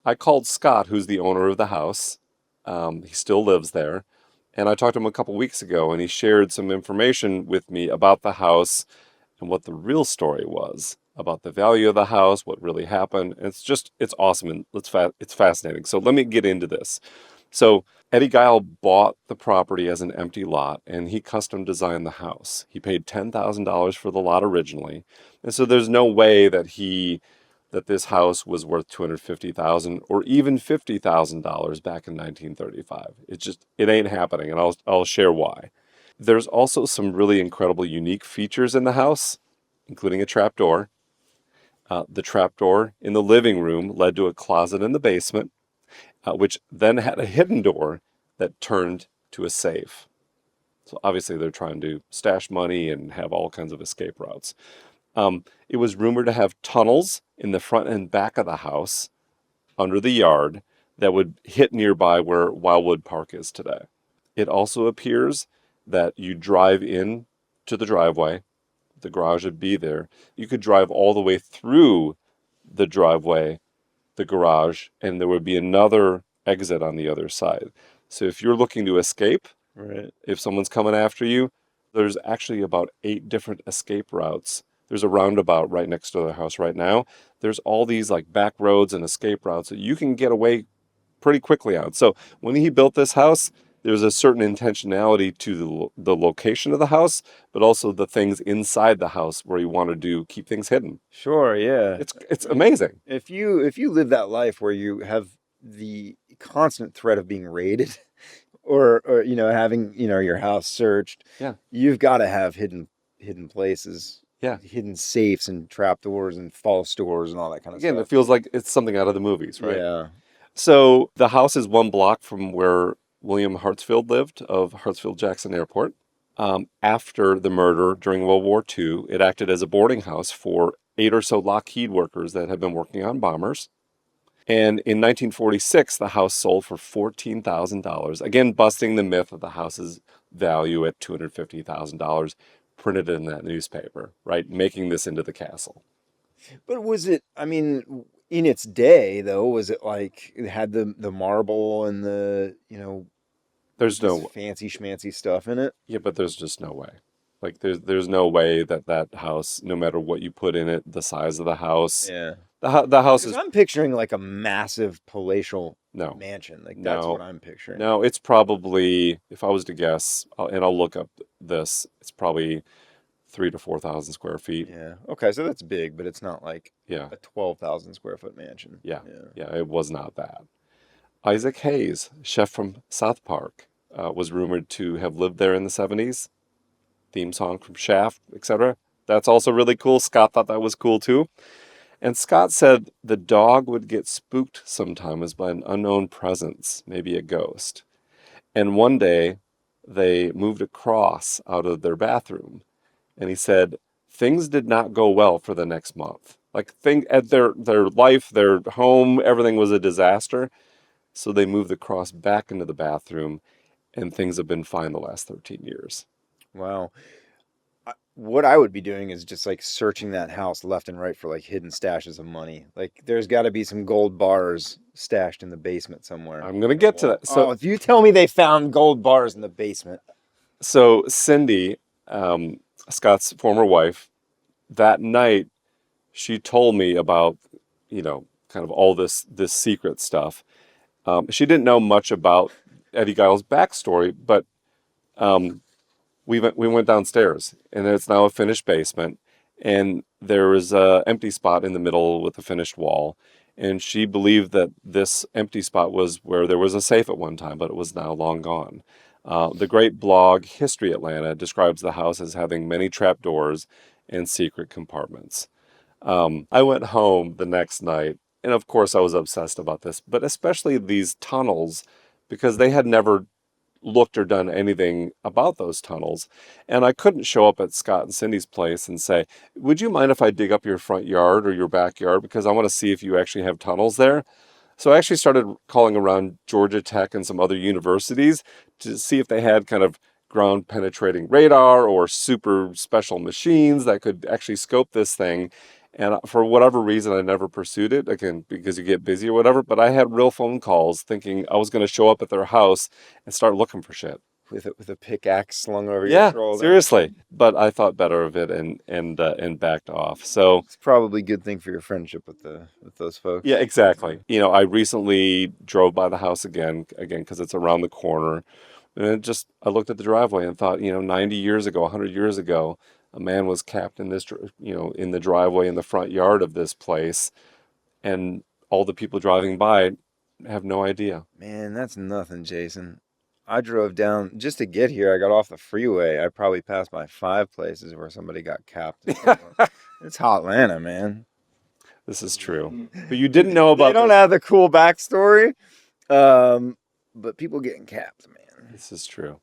I called Scott, who's the owner of the house. He still lives there. And I talked to him a couple weeks ago, and he shared some information with me about the house and what the real story was about the value of the house, what really happened. And it's awesome and it's fascinating. So let me get into this. So Eddie Guyol bought the property as an empty lot and he custom designed the house. He paid $10,000 for the lot originally. And so there's no way that this house was worth 250,000 or even $50,000 back in 1935. It ain't happening and I'll share why. There's also some really incredible unique features in the house, including a trapdoor. The trapdoor in the living room led to a closet in the basement, which then had a hidden door that turned to a safe. So obviously they're trying to stash money and have all kinds of escape routes. It was rumored to have tunnels in the front and back of the house under the yard that would hit nearby where Wildwood Park is today. It also appears that you drive in to the driveway, the garage would be there. You could drive all the way through the driveway, the garage, and there would be another exit on the other side. So if you're looking to escape, Right. if someone's coming after you, there's actually about 8 different escape routes. There's a roundabout right next to the house right now. There's all these like back roads and escape routes that you can get away pretty quickly on. So when he built this house, there's a certain intentionality to the location of the house, but also the things inside the house where you want to keep things hidden. Sure, yeah. It's amazing. If you live that life where you have the constant threat of being raided or having, your house searched, Yeah, you've got to have hidden places, yeah. hidden safes and trapdoors and false doors and all that kind of Again, it stuff. feels like it's something out of the movies, right? Yeah. So the house is 1 block from where William Hartsfield lived of Hartsfield-Jackson Airport. After the murder during World War II, it acted as a boarding house for 8 or so Lockheed workers that had been working on bombers. And in 1946, the house sold for $14,000, again, busting the myth of the house's value at $250,000, printed in that newspaper, right? Making this into the castle. But was it, I mean, in its day though, was it like it had the marble and There's this no, fancy schmancy stuff in it? yeah, but there's just no way. Like there's no way that house, no matter what you put in it, the size of the house, Yeah. the house Because is I'm picturing like a massive palatial no, mansion. Like that's what no, I'm picturing. no. It's probably, if I was to guess, and I'll look up this, it's probably 3 to 4 thousand square feet. Yeah. Okay, so that's big, but it's not like Yeah, a 12,000 square foot mansion. yeah, Yeah. yeah. It was not that. Isaac Hayes, chef from South Park, was rumored to have lived there in the 70s. Theme song from Shaft, etc. That's also really cool. Scott thought that was cool too. And Scott said the dog would get spooked sometimes by an unknown presence, maybe a ghost. And one day they moved a cross out of their bathroom. And he said things did not go well for the next month. Like at their life, their home, everything was a disaster. So they moved the cross back into the bathroom and things have been fine the last 13 years. Wow. What I would be doing is just like searching that house left and right for like hidden stashes of money. Like there's got to be some gold bars stashed in the basement somewhere. I'm going to get to that. Oh, if you tell me they found gold bars in the basement. So Cindy, Scott's former wife, that night she told me about, kind of all this secret stuff. She didn't know much about Eddie Guyol's backstory, but um, we went downstairs, and it's now a finished basement, and there was a empty spot in the middle with a finished wall, and she believed that this empty spot was where there was a safe at one time, but it was now long gone. The great blog History Atlanta describes the house as having many trapdoors and secret compartments. I went home the next night, and of course I was obsessed about this, but especially these tunnels, because they had never looked or done anything about those tunnels. And I couldn't show up at Scott and Cindy's place and say, would you mind if I dig up your front yard or your backyard? Because I want to see if you actually have tunnels there. So I actually started calling around Georgia Tech and some other universities to see if they had kind of ground penetrating radar or super special machines that could actually scope this thing. And for whatever reason, I never pursued it, again, because you get busy or whatever. But I had real phone calls thinking I was going to show up at their house and start looking for shit. With a pickaxe slung over your Yeah, shoulder. seriously. But I thought better of it and backed off. So It's probably a good thing for your friendship with those yeah, folks. exactly. I recently drove by the house again, because it's around the corner. And I looked at the driveway and thought, 90 years ago, 100 years ago, a man was capped in in the driveway in the front yard of this place, and all the people driving by have no idea. Man, that's nothing, Jason. I drove down just to get here. I got off the freeway. I probably passed by 5 places where somebody got capped at some point. It's Hotlanta, man. This is true. But you didn't know They about don't this. have the cool backstory, but people getting capped, man. This is true.